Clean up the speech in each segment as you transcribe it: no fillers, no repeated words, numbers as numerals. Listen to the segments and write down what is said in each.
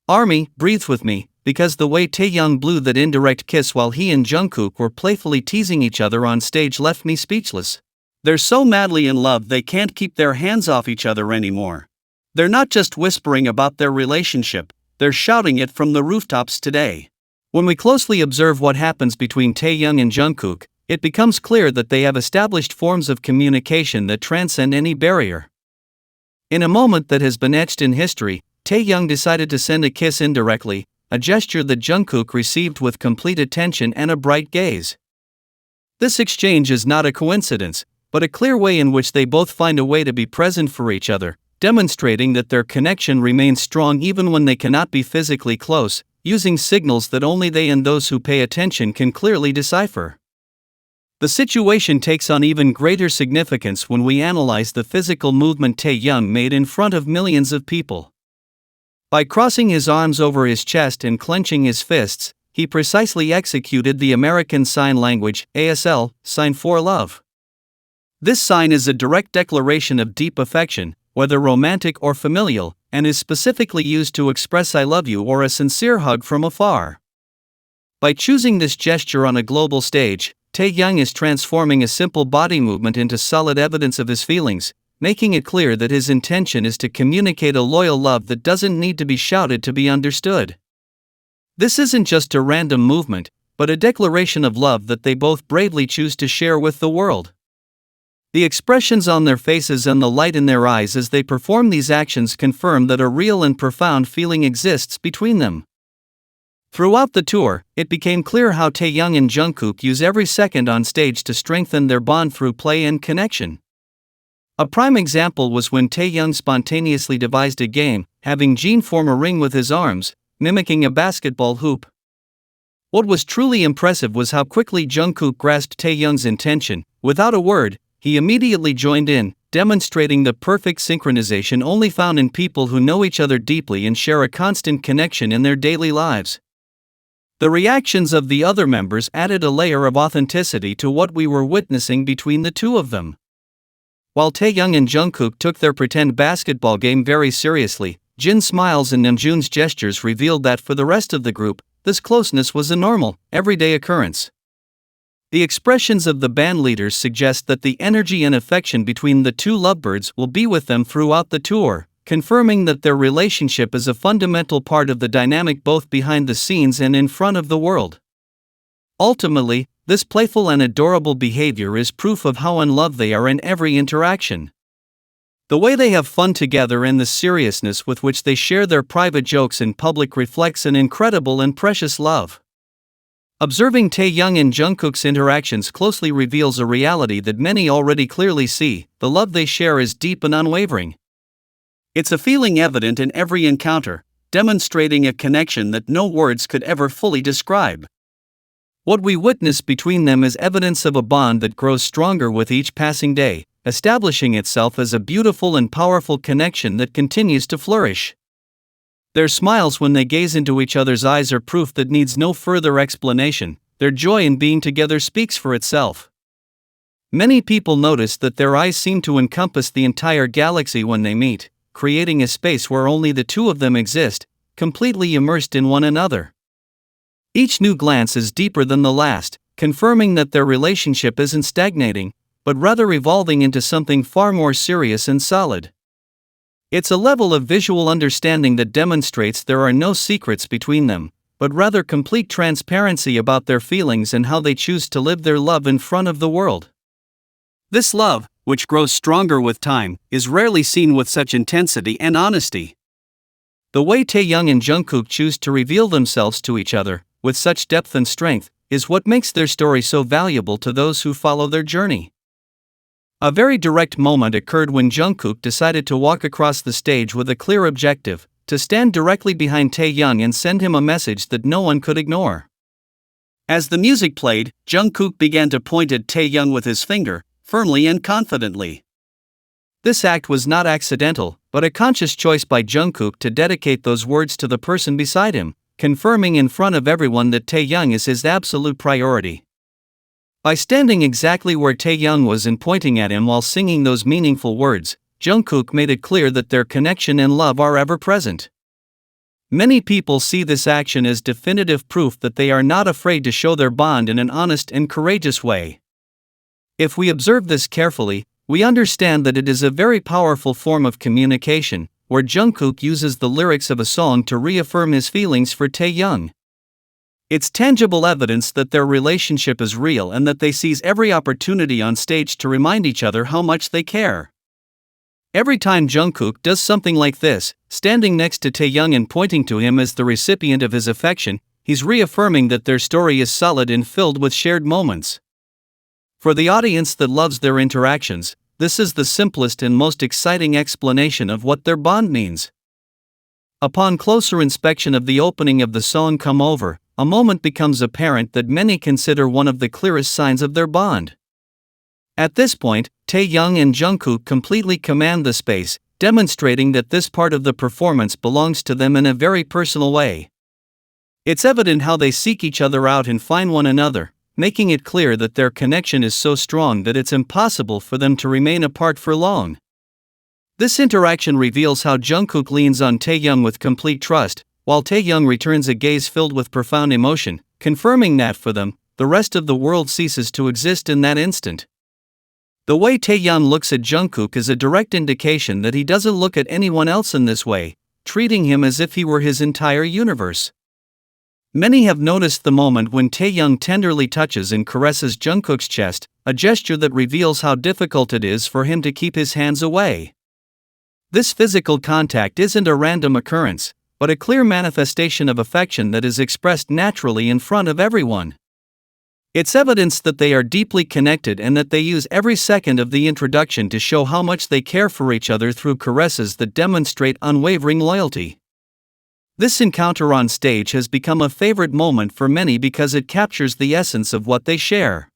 Army, breathe with me, because the way Taehyung blew that indirect kiss while he and Jungkook were playfully teasing each other on stage left me speechless. They're so madly in love they can't keep their hands off each other anymore. They're not just whispering about their relationship, they're shouting it from the rooftops today. When we closely observe what happens between Taehyung and Jungkook, it becomes clear that they have established forms of communication that transcend any barrier. In a moment that has been etched in history, Taehyung decided to send a kiss indirectly, a gesture that Jungkook received with complete attention and a bright gaze. This exchange is not a coincidence, but a clear way in which they both find a way to be present for each other, demonstrating that their connection remains strong even when they cannot be physically close, using signals that only they and those who pay attention can clearly decipher. The situation takes on even greater significance when we analyze the physical movement Taehyung made in front of millions of people. By crossing his arms over his chest and clenching his fists, he precisely executed the American Sign Language (ASL) sign for love. This sign is a direct declaration of deep affection, whether romantic or familial, and is specifically used to express "I love you" or a sincere hug from afar. By choosing this gesture on a global stage, Taehyung is transforming a simple body movement into solid evidence of his feelings, making it clear that his intention is to communicate a loyal love that doesn't need to be shouted to be understood. This isn't just a random movement, but a declaration of love that they both bravely choose to share with the world. The expressions on their faces and the light in their eyes as they perform these actions confirm that a real and profound feeling exists between them. Throughout the tour, it became clear how Taehyung and Jungkook use every second on stage to strengthen their bond through play and connection. A prime example was when Taehyung spontaneously devised a game, having Jin form a ring with his arms, mimicking a basketball hoop. What was truly impressive was how quickly Jungkook grasped Taehyung's intention. Without a word, he immediately joined in, demonstrating the perfect synchronization only found in people who know each other deeply and share a constant connection in their daily lives. The reactions of the other members added a layer of authenticity to what we were witnessing between the two of them. While Taehyung and Jungkook took their pretend basketball game very seriously, Jin's smiles and Namjoon's gestures revealed that for the rest of the group, this closeness was a normal, everyday occurrence. The expressions of the band leaders suggest that the energy and affection between the two lovebirds will be with them throughout the tour, confirming that their relationship is a fundamental part of the dynamic both behind the scenes and in front of the world. Ultimately, this playful and adorable behavior is proof of how in love they are in every interaction. The way they have fun together and the seriousness with which they share their private jokes in public reflects an incredible and precious love. Observing Taehyung and Jungkook's interactions closely reveals a reality that many already clearly see: the love they share is deep and unwavering. It's a feeling evident in every encounter, demonstrating a connection that no words could ever fully describe. What we witness between them is evidence of a bond that grows stronger with each passing day, establishing itself as a beautiful and powerful connection that continues to flourish. Their smiles when they gaze into each other's eyes are proof that needs no further explanation. Their joy in being together speaks for itself. Many people notice that their eyes seem to encompass the entire galaxy when they meet, creating a space where only the two of them exist, completely immersed in one another. Each new glance is deeper than the last, confirming that their relationship isn't stagnating, but rather evolving into something far more serious and solid. It's a level of visual understanding that demonstrates there are no secrets between them, but rather complete transparency about their feelings and how they choose to live their love in front of the world. This love, which grows stronger with time, is rarely seen with such intensity and honesty. The way Taehyung and Jungkook choose to reveal themselves to each other, with such depth and strength, is what makes their story so valuable to those who follow their journey. A very direct moment occurred when Jungkook decided to walk across the stage with a clear objective: to stand directly behind Taehyung and send him a message that no one could ignore. As the music played, Jungkook began to point at Taehyung with his finger, firmly and confidently. This act was not accidental, but a conscious choice by Jungkook to dedicate those words to the person beside him, confirming in front of everyone that Taehyung is his absolute priority. By standing exactly where Taehyung was and pointing at him while singing those meaningful words, Jungkook made it clear that their connection and love are ever present. Many people see this action as definitive proof that they are not afraid to show their bond in an honest and courageous way. If we observe this carefully, we understand that it is a very powerful form of communication, where Jungkook uses the lyrics of a song to reaffirm his feelings for Taehyung. It's tangible evidence that their relationship is real and that they seize every opportunity on stage to remind each other how much they care. Every time Jungkook does something like this, standing next to Taehyung and pointing to him as the recipient of his affection, he's reaffirming that their story is solid and filled with shared moments. For the audience that loves their interactions, this is the simplest and most exciting explanation of what their bond means. Upon closer inspection of the opening of the song Come Over, a moment becomes apparent that many consider one of the clearest signs of their bond. At this point, Taehyung and Jungkook completely command the space, demonstrating that this part of the performance belongs to them in a very personal way. It's evident how they seek each other out and find one another, making it clear that their connection is so strong that it's impossible for them to remain apart for long. This interaction reveals how Jungkook leans on Taehyung with complete trust, while Taehyung returns a gaze filled with profound emotion, confirming that for them, the rest of the world ceases to exist in that instant. The way Taehyung looks at Jungkook is a direct indication that he doesn't look at anyone else in this way, treating him as if he were his entire universe. Many have noticed the moment when Taehyung tenderly touches and caresses Jungkook's chest, a gesture that reveals how difficult it is for him to keep his hands away. This physical contact isn't a random occurrence, but a clear manifestation of affection that is expressed naturally in front of everyone. It's evidence that they are deeply connected and that they use every second of the introduction to show how much they care for each other through caresses that demonstrate unwavering loyalty. This encounter on stage has become a favorite moment for many because it captures the essence of what they share.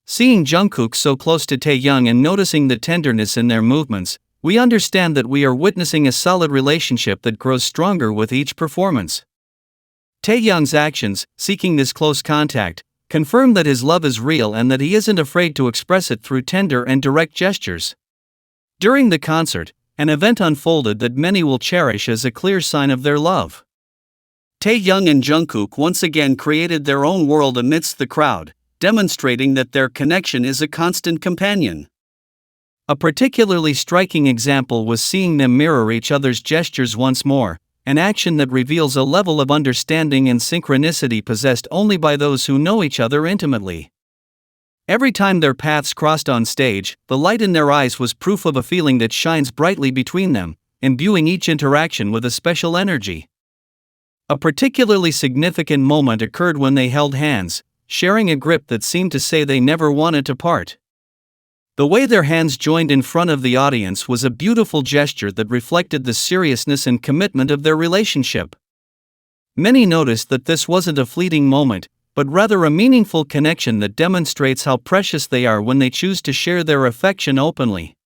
Seeing Jungkook so close to Taehyung and noticing the tenderness in their movements, we understand that we are witnessing a solid relationship that grows stronger with each performance. Taehyung's actions, seeking this close contact, confirm that his love is real and that he isn't afraid to express it through tender and direct gestures. During the concert, an event unfolded that many will cherish as a clear sign of their love. Taehyung and Jungkook once again created their own world amidst the crowd, demonstrating that their connection is a constant companion. A particularly striking example was seeing them mirror each other's gestures once more, an action that reveals a level of understanding and synchronicity possessed only by those who know each other intimately. Every time their paths crossed on stage, the light in their eyes was proof of a feeling that shines brightly between them, imbuing each interaction with a special energy. A particularly significant moment occurred when they held hands, sharing a grip that seemed to say they never wanted to part. The way their hands joined in front of the audience was a beautiful gesture that reflected the seriousness and commitment of their relationship. Many noticed that this wasn't a fleeting moment, but rather a meaningful connection that demonstrates how precious they are when they choose to share their affection openly.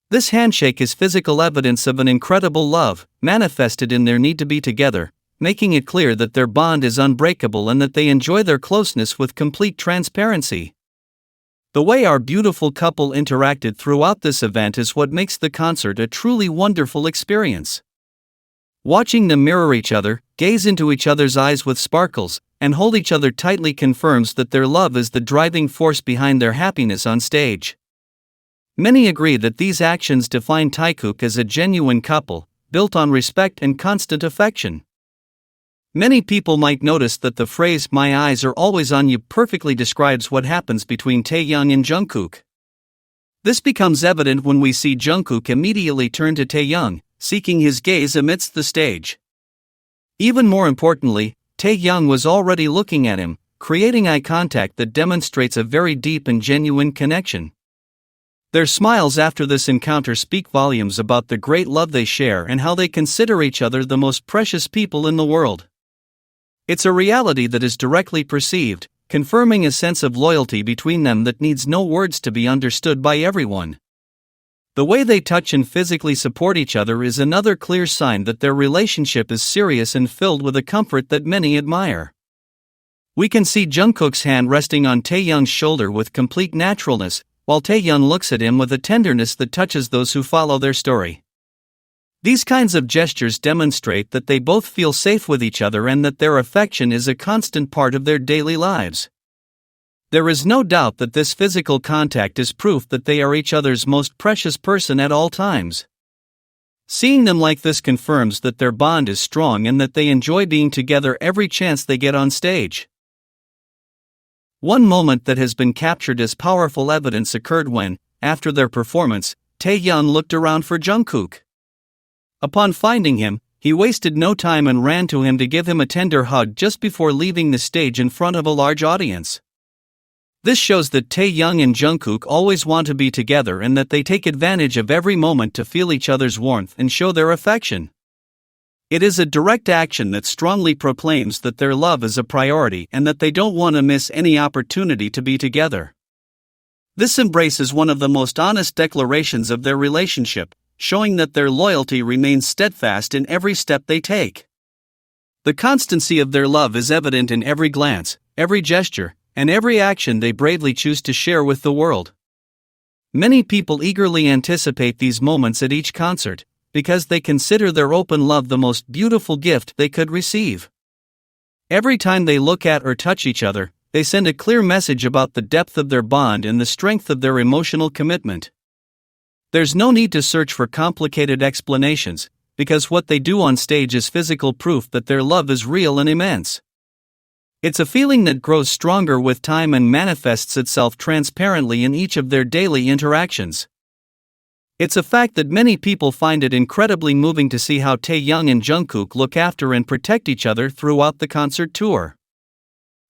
This handshake is physical evidence of an incredible love, manifested in their need to be together, making it clear that their bond is unbreakable and that they enjoy their closeness with complete transparency. The way our beautiful couple interacted throughout this event is what makes the concert a truly wonderful experience. Watching them mirror each other, gaze into each other's eyes with sparkles, and hold each other tightly confirms that their love is the driving force behind their happiness on stage. Many agree that these actions define Taekook as a genuine couple, built on respect and constant affection. Many people might notice that the phrase "my eyes are always on you" perfectly describes what happens between Taehyung and Jungkook. This becomes evident when we see Jungkook immediately turn to Taehyung, seeking his gaze amidst the stage. Even more importantly, Taehyung was already looking at him, creating eye contact that demonstrates a very deep and genuine connection. Their smiles after this encounter speak volumes about the great love they share and how they consider each other the most precious people in the world. It's a reality that is directly perceived, confirming a sense of loyalty between them that needs no words to be understood by everyone. The way they touch and physically support each other is another clear sign that their relationship is serious and filled with a comfort that many admire. We can see Jungkook's hand resting on Taehyung's shoulder with complete naturalness, while Taehyung looks at him with a tenderness that touches those who follow their story. These kinds of gestures demonstrate that they both feel safe with each other and that their affection is a constant part of their daily lives. There is no doubt that this physical contact is proof that they are each other's most precious person at all times. Seeing them like this confirms that their bond is strong and that they enjoy being together every chance they get on stage. One moment that has been captured as powerful evidence occurred when, after their performance, Taehyung looked around for Jungkook. Upon finding him, he wasted no time and ran to him to give him a tender hug just before leaving the stage in front of a large audience. This shows that Taehyung and Jungkook always want to be together and that they take advantage of every moment to feel each other's warmth and show their affection. It is a direct action that strongly proclaims that their love is a priority and that they don't want to miss any opportunity to be together. This embrace is one of the most honest declarations of their relationship, showing that their loyalty remains steadfast in every step they take. The constancy of their love is evident in every glance, every gesture, and every action they bravely choose to share with the world. Many people eagerly anticipate these moments at each concert, because they consider their open love the most beautiful gift they could receive. Every time they look at or touch each other, they send a clear message about the depth of their bond and the strength of their emotional commitment. There's no need to search for complicated explanations, because what they do on stage is physical proof that their love is real and immense. It's a feeling that grows stronger with time and manifests itself transparently in each of their daily interactions. It's a fact that many people find it incredibly moving to see how Taehyung and Jungkook look after and protect each other throughout the concert tour.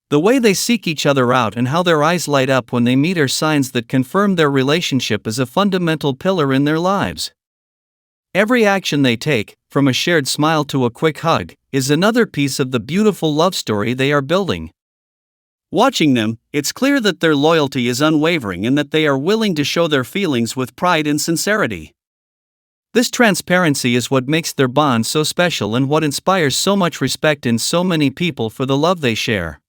The way they seek each other out and how their eyes light up when they meet are signs that confirm their relationship is a fundamental pillar in their lives. Every action they take, from a shared smile to a quick hug, is another piece of the beautiful love story they are building. Watching them, it's clear that their loyalty is unwavering and that they are willing to show their feelings with pride and sincerity. This transparency is what makes their bond so special and what inspires so much respect in so many people for the love they share.